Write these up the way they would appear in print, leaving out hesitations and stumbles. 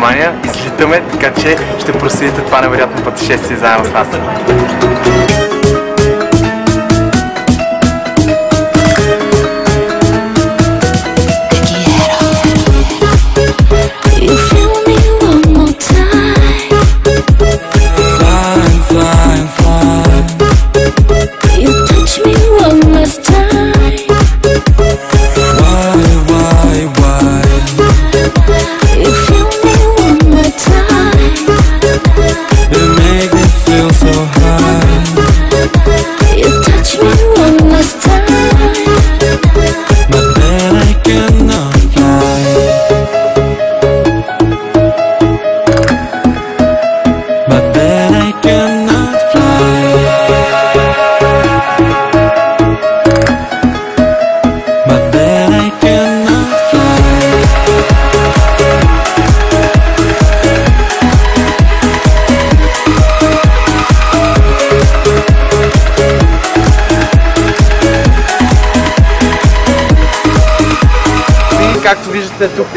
Испания. Излитаме, така че ще проследите това невероятно пътешествие заедно с нас. Както виждате тук,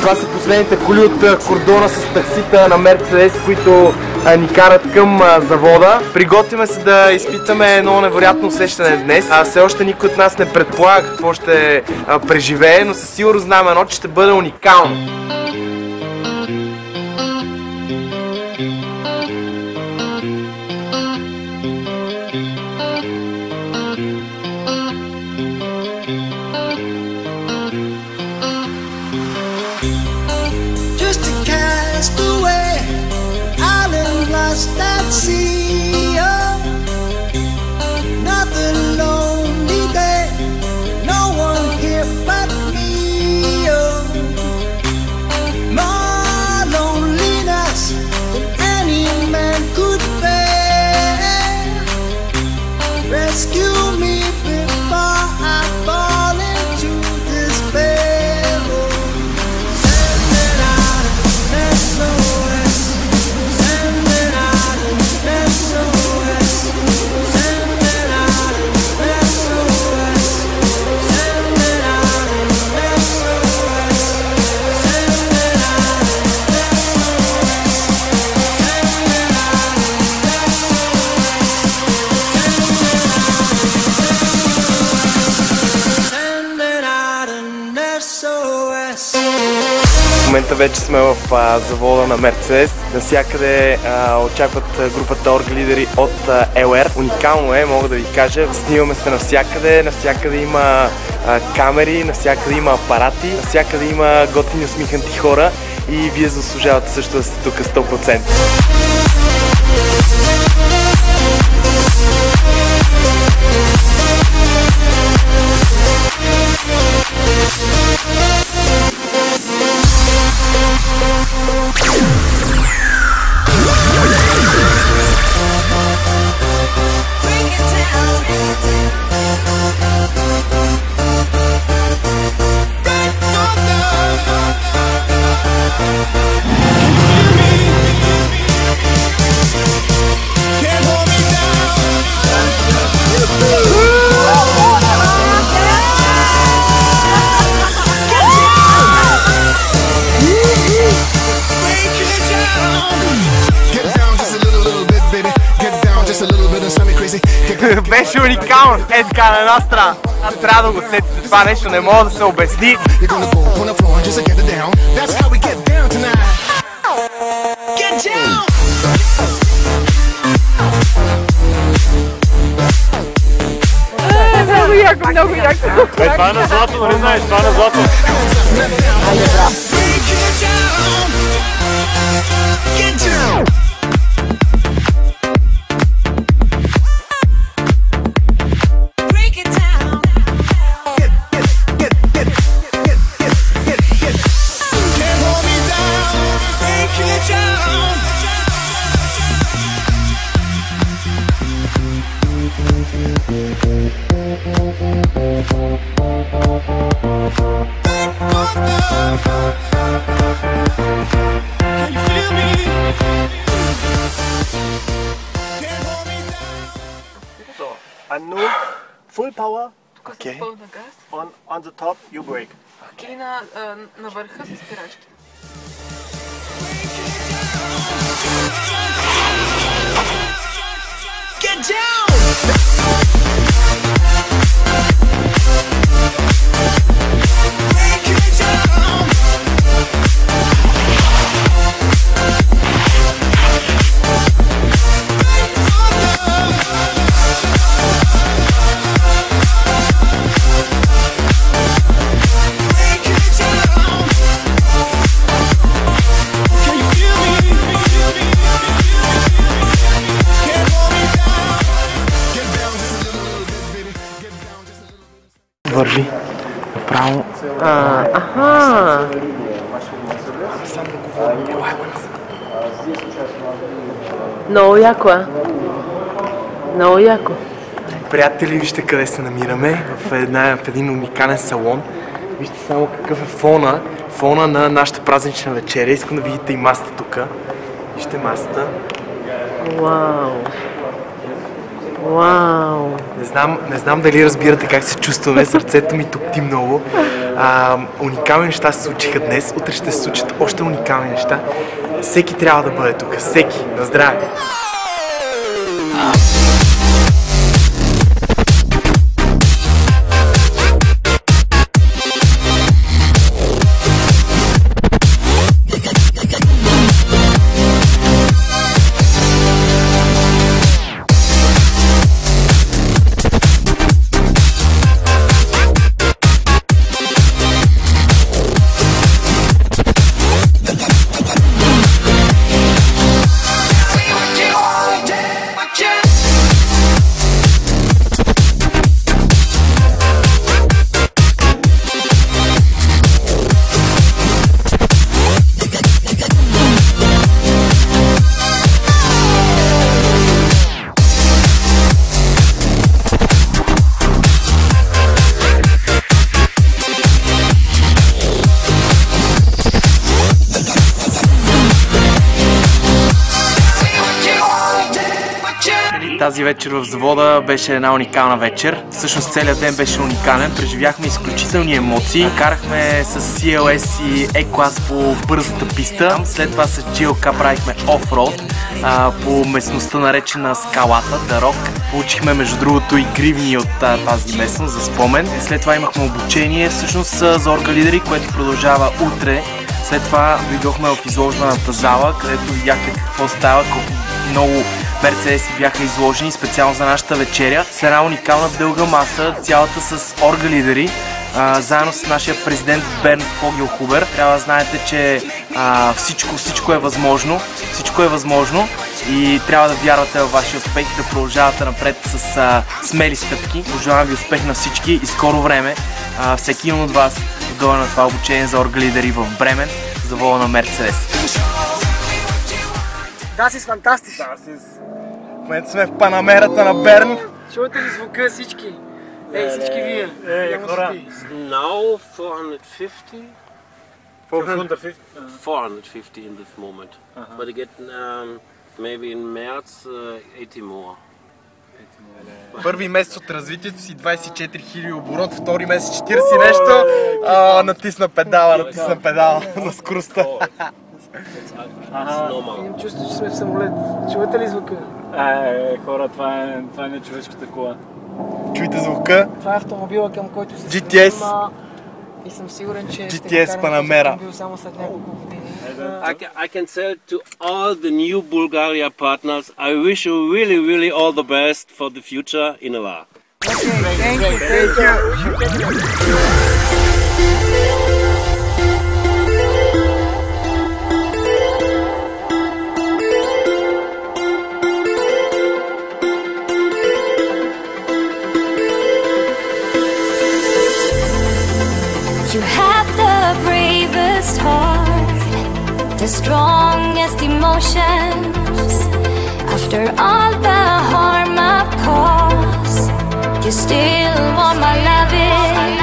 това са последните коли от кордона с таксита на Мерцедес, които ни карат към завода. Приготвяме се да изпитаме едно невероятно усещане днес. Все още никой от нас не предполага какво ще преживее, но със сигурност знаем едно, че ще бъде уникално. В момента вече сме в завода на Мерцедес. Навсякъде очакват групата орг-лидери от LR. Уникално е, мога да ви кажа. Снимаме се навсякъде. Навсякъде има камери, навсякъде има апарати, навсякъде има готини усмихнати хора и вие заслужавате също да сте тук 100%. Беше уникално, е така на една страна. Аз трябва да го сетите това нещо, не мога да се обясни. Много яко, много яко. Това е на злато, нали знаеш? Това е на злато. And no full power. Okay. On the top you brake. Или на върха с спирачки. Върви направо. Аха. Много яко, а? Много яко. Приятели, вижте къде се намираме. В един уникален салон. Вижте само какъв е фона. Фона на нашата празнична вечеря. Искам да видите и масата тук. Вижте масата. Вау. Вау. Не знам дали разбирате как се чувстваме. Сърцето ми топти много. Уникални неща се случиха днес. Утре ще се случат още уникални неща. Всеки трябва да бъде тук. Всеки. На здраве! Тази вечер в завода беше една уникална вечер. Всъщност целият ден беше уникален. Преживяхме изключителни емоции. Карахме с CLS и E-клас по бързата писта. След това с GLK правихме оффроуд по местността наречена Скалата, The Rock. Получихме между другото и гривни от тази местност за спомен. След това имахме обучение всъщност за оргалидери, което продължава утре. След това дойдохме в изложбената зала, където видяхте какво става, колко много мерцедеси бяха изложени специално за нашата вечеря. С една уникална дълга маса, цялата с оргалидери, заедно с нашия президент Бернт Фогелхубер. Трябва да знаете, че всичко е възможно. Всичко е възможно и трябва да вярвате във вашия успех и да продължавате напред с смели стъпки. Пожелавам ви успех на всички и скоро време всеки един от вас да дойде на това обучение за оргалидери в Бремен, завода на Мерцедес. Das ist fantastisch. В момента сме в Панамерата на Берн. Чувате ли звука всички? Ей, всички вие. хора. Now 450. 450 in this moment. But again, maybe in March 80 more. Първи месец от развитието си 24 000 оборот, втори месец 40 нещо. Натисна педала на скоростта. Имам чувство, че сме в самолет. Чувате ли звука? Хора, това е нечовешката кола. Чуйте звука. Това е автомобила, към който се GTS. стремим и съм сигурен, че GTS Panamera. Само след няколко години. I can tell to all the new Bulgaria partners, I wish you really all the best for the future in Allah. Thank you. You have the bravest heart, the strongest emotions. After all the harm I've caused, you still want my loving.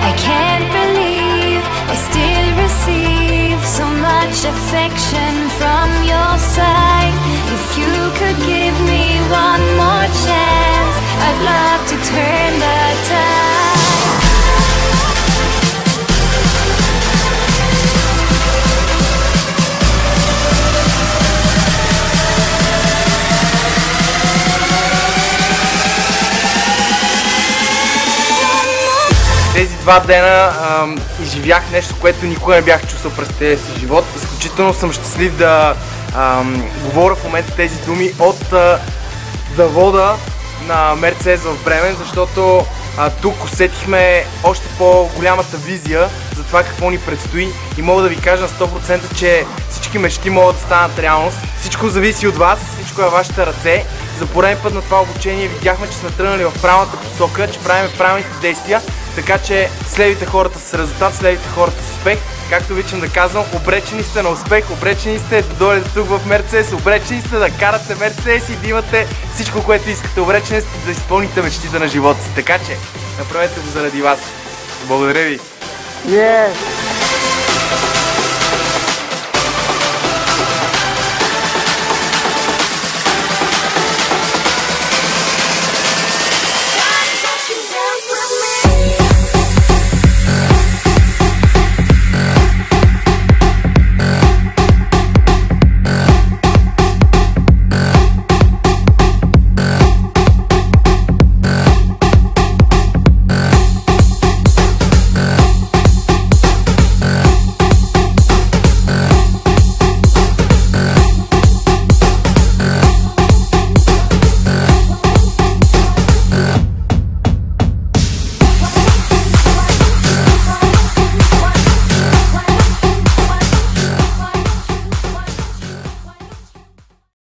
I can't believe I still receive so much affection from your side. If you could give me one more chance, I'd love to turn the tide. Тези 2 дена изживях нещо, което никога не бях чувствал през целия си живот. Изключително съм щастлив да говоря в момента тези думи от завода на Мерцедес в Бремен, защото тук усетихме още по-голямата визия за това какво ни предстои и мога да ви кажа на 100%, че всички мечти могат да станат реалност. Всичко зависи от вас, всичко е в вашите ръце. За пореден път на това обучение видяхме, че сме тръгнали в правилната посока, че правим правилните действия, така че следвайте хората с резултат, следвайте хората с успех. Както обичам да казвам, обречени сте на успех, обречени сте да дойдете тук в Мерцедес, обречени сте да карате Мерцедес и да имате всичко, което искате, обречени сте да изпълните мечтите на живота си. Така че, направете го заради вас. Благодаря ви! Yes.